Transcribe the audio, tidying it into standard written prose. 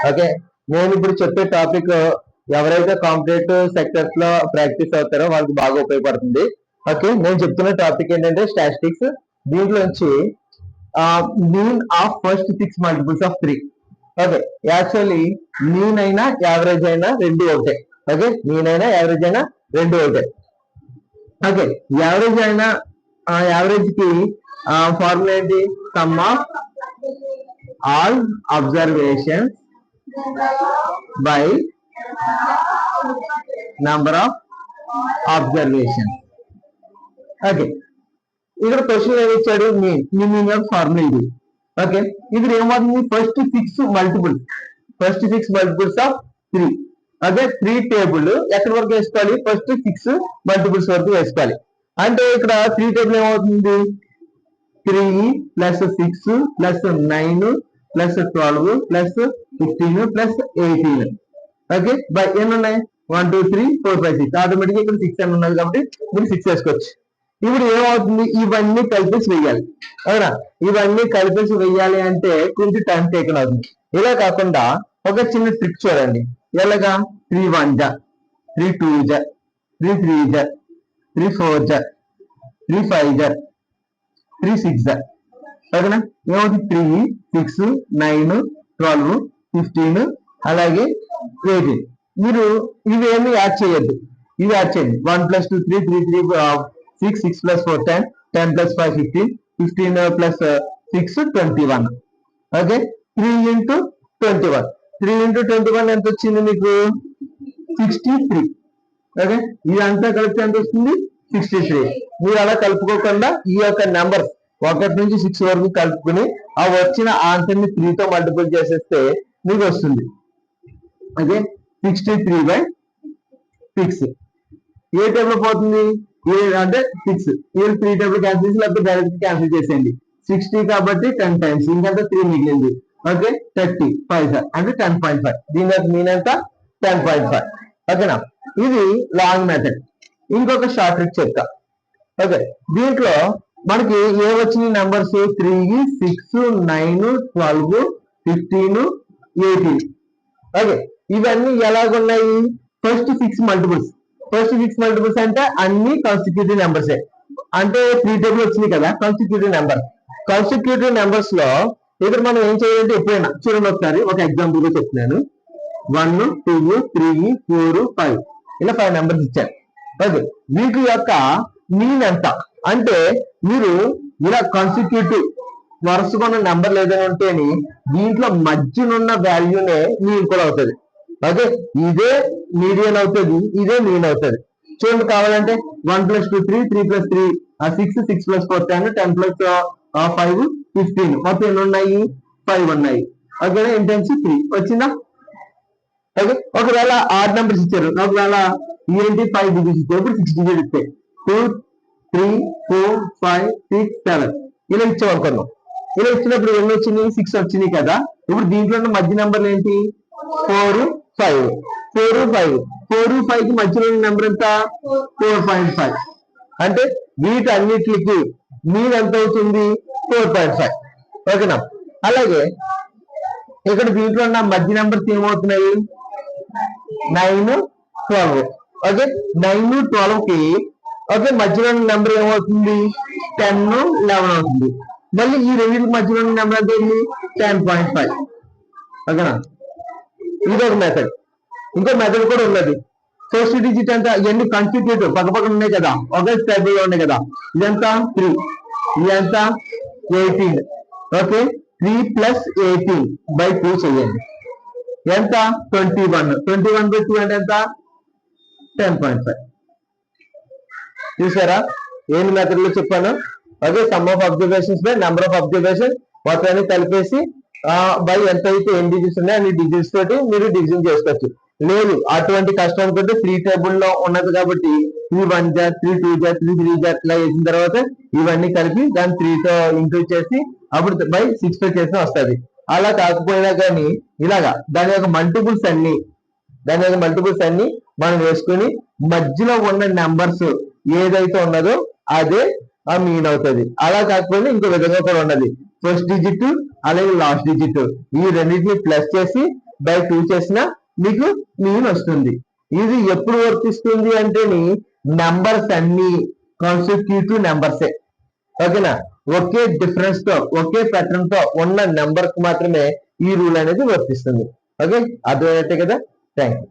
Okay, నేను ఇప్పుడు చెప్పే టాపిక్ ఎవరైతే కాంపిటేటివ్ సెక్టర్స్ లో ప్రాక్టీస్ అవుతారో వాళ్ళకి బాగా ఉపయోగపడుతుంది. ఓకే, నేను చెప్తున్న టాపిక్ ఏంటంటే స్టాటిస్టిక్స్. దీంట్లో నుంచి mean of first 6 multiples of 3. Okay, actually mean అయినా యావరేజ్ అయినా రెండు ఒకటే. ఓకే, మీన్ అయినా యావరేజ్ అయినా రెండు ఒకటే. ఓకే, యావరేజ్ అయినా యావరేజ్ కి ఫార్ములా ఏంటి? Some of all observations by number of observations. Okay, ఇక్కడ క్వశ్చన్ ఏమి ఇచ్చాడు? మీనింగ్ ఆఫ్ ఫార్ములా ఇది. ఓకే, ఇది ఏమవుతుంది? First 6 multiples of 3. అదే 3 టేబుల్ ఎక్కడి వరకు వేసుకోవాలి? ఫస్ట్ 6 మల్టిపుల్స్ వరకు వేసుకోవాలి. అంటే ఇక్కడ 3 టేబుల్ ఏమవుతుంది? 3 plus 6 plus 9 plus 12 plus 15 plus 18. Okay, by ఎన్ని ఉన్నాయి? 1 2 3 4 5 6. ఆటోమేటిక్గా ఇక్కడ 6 అని ఉన్నది కాబట్టి మీరు 6 వేసుకోవచ్చు. ఇప్పుడు ఏమవుతుంది? ఇవన్నీ కలిపేసి వెయ్యాలి. అవునా? ఇవన్నీ కలిపేసి వెయ్యాలి అంటే కొంచెం టైం టేకన్ అవుతుంది. ఇలా కాకుండా ఒక చిన్న ట్రిక్ చూడండి. ఎలాగా? 3 1 జా, 3 2 జా, 3 3 జా, 3 4 జా, 3 5 జా, 3 6 జా. ఓకేనా? ఏమవుతుంది? 3 6 9 12 15 అలాగే 18. మీరు ఇవేమి యాడ్ చేయొద్దు, ఇవి యాడ్ చేయండి. 1 + 2 3 3 3 6 6 + 4 10 10 + 5 15 15 + 6 21. ఓకే, 3 × 21 3 × 21 ఎంత వచ్చింది మీకు? 63. ఓకే, ఇదంతా కలిపితే ఎంత వస్తుంది? 63. మీరు అలా కలుపుకోకుండా ఈ యొక్క నెంబర్స్ 1 నుంచి 6 వరకు కలుపుకుని ఆ వచ్చిన ఆన్సర్ ని 3 తో మల్టిపుల్ చేసేస్తే మీకు వస్తుంది. ఓకే, 63/6. ఏ టేబుల్ పోతుంది? అంటే 6. మీరు 3 టేబుల్ క్యాన్సిల్ చేసి లేకపోతే డైరెక్ట్ క్యాన్సిల్ చేసేయండి. 60 కాబట్టి 10 టైమ్స్ ఇంకంతా 3 మిగిలింది. ఓకే, 30 5 అంటే 10.5. దీని యొక్క మీన్ ఎంత? 10.5. ఓకేనా? ఇది లాంగ్ మెథడ్. ఇంకొక షార్ట్ ట్రిక్ చెప్తా. ఓకే, దీంట్లో మనకి ఏ వచ్చిన నెంబర్స్? 3 6 9 12 15 18. ఓకే, ఇవన్నీ ఎలాగున్నాయి? First 6 multiples. ఫస్ట్ 6 మల్టిపుల్స్ అంటే అన్ని కాన్స్టిట్యూటివ్ నెంబర్స్. అంటే 3 టేబుల్ వచ్చింది కదా, కాన్స్టిట్యూటివ్ నెంబర్. కాన్స్టిట్యూటివ్ నెంబర్స్ లో ఇక్కడ మనం ఏం చేయాలంటే ఎప్పుడైనా చూడండి, ఒకసారి ఒక ఎగ్జాంపుల్ గా చెప్తున్నాను. 1 2 3 4 5 ఇలా 5 నెంబర్స్ ఇచ్చారు. ఓకే, వీటి యొక్క మీన్ ఎంత అంటే మీరు ఇలా కాన్స్టిట్యూటివ్ వరుసగా ఉన్న నెంబర్ ఏదైనా ఉంటేని దీంట్లో మధ్యనున్న వాల్యూనే మీన్ కూడా అవుతుంది. ఓకే, ఇదే మీడియన్ అవుతుంది, ఇదే మీన్ అవుతుంది. చూడండి, కావాలంటే 1 + 2 3 3 + 3 6 6 + 4 10 10 + 5 15. మొత్తం ఎన్ని ఉన్నాయి? 5 ఉన్నాయి. ఓకేనా? ఇంటెన్స్ 3 వచ్చిందా? ఓకే, ఒకవేళ ఆడ్ నెంబర్స్ ఇచ్చారు, ఒకవేళ ఏంటి 5 డిజిట్స్ ఇచ్చారు, ఇప్పుడు 6 డిజిట్ ఇస్తే 2 3 4 5 6 7 ఇలా ఇచ్చాం అనుకున్నాం. ఇలా ఇచ్చినప్పుడు ఎన్ని వచ్చినాయి? 6 వచ్చినాయి కదా. ఇప్పుడు దీంట్లో ఉన్న మధ్య నెంబర్లు ఏంటి? 4 5 4 5 4 5 కి మధ్యలో ఉన్న నెంబర్ ఎంత? 4.5. అంటే వీటన్నిటికి మీన్ ఎంత అవుతుంది? 4.5. ఓకేనా? అలాగే ఇక్కడ దీంట్లో ఉన్న మధ్య నెంబర్స్ ఏమవుతున్నాయి? 9 12. ఓకే, 9 12 కి ఓకే మధ్యలో ఉన్న నెంబర్ ఏమవుతుంది? 10 11 అవుతుంది. మళ్ళీ ఈ రెండింటి మధ్యలో ఉన్న నెంబర్ అంటే 10.5. ఓకేనా? ఇదొక మెథడ్. ఇంకో మెథడ్ కూడా ఉన్నది. ఫస్ట్ డిజిట్ అంతా ఇవన్నీ కాన్స్టిట్యూటివ్ పక్క పక్కన ఉన్నాయి కదా, ఒకే టేబుల్ లో ఉన్నాయి కదా. ఇదంతా 3, ఇదంతా 18. ఓకే, 3 + 18/2 చేయండి. ఎంత? 21. 21/2 అంటే ఎంత? 10.5. చూసారా ఏం మెథడ్ లో చెప్పాను? అదే some of observations by number of observation మొత్తాన్ని కలిపేసి బై ఎంత అయితే ఎన్ని డిజిట్స్ ఉన్నాయి అన్ని డిజిట్స్ తోటి మీరు డివిజన్ చేసుకోవచ్చు. లేదు అటువంటి కష్టం అనుకుంటే 3 టేబుల్ లో ఉన్నది కాబట్టి 3 1 జా 3 2 జా 3 3 జా ఇట్లా వేసిన తర్వాత ఇవన్నీ కలిపి దాన్ని 3 తో ఇంటూ చేసి అప్పుడు బై 6 తో చేసిన వస్తుంది. అలా కాకపోయినా కానీ ఇలాగా దాని యొక్క మల్టిపుల్స్ అన్ని మనం వేసుకొని మధ్యలో ఉన్న నెంబర్స్ ఏదైతే ఉన్నదో అదే ఆ మీన్ అవుతుంది. అలా కాకపోయినా ఇంకో విధంగా కూడా ఉన్నది. ఫస్ట్ డిజిట్ అలాగే లాస్ట్ డిజిట్ ఈ రెండింటిని ప్లస్ చేసి బై 2 చేసిన మీకు మీన్ వస్తుంది. ఇది ఎప్పుడు వర్తిస్తుంది అంటే నెంబర్స్ అన్ని కాన్సిక్యూటివ్ నెంబర్సే. ఓకేనా, ఒకే డిఫరెన్స్ తో ఒకే ప్యాటర్న్ తో ఉన్న నెంబర్ కి మాత్రమే ఈ రూల్ అనేది వర్తిస్తుంది. ఓకే, అర్థమైతే కదా. Thank you.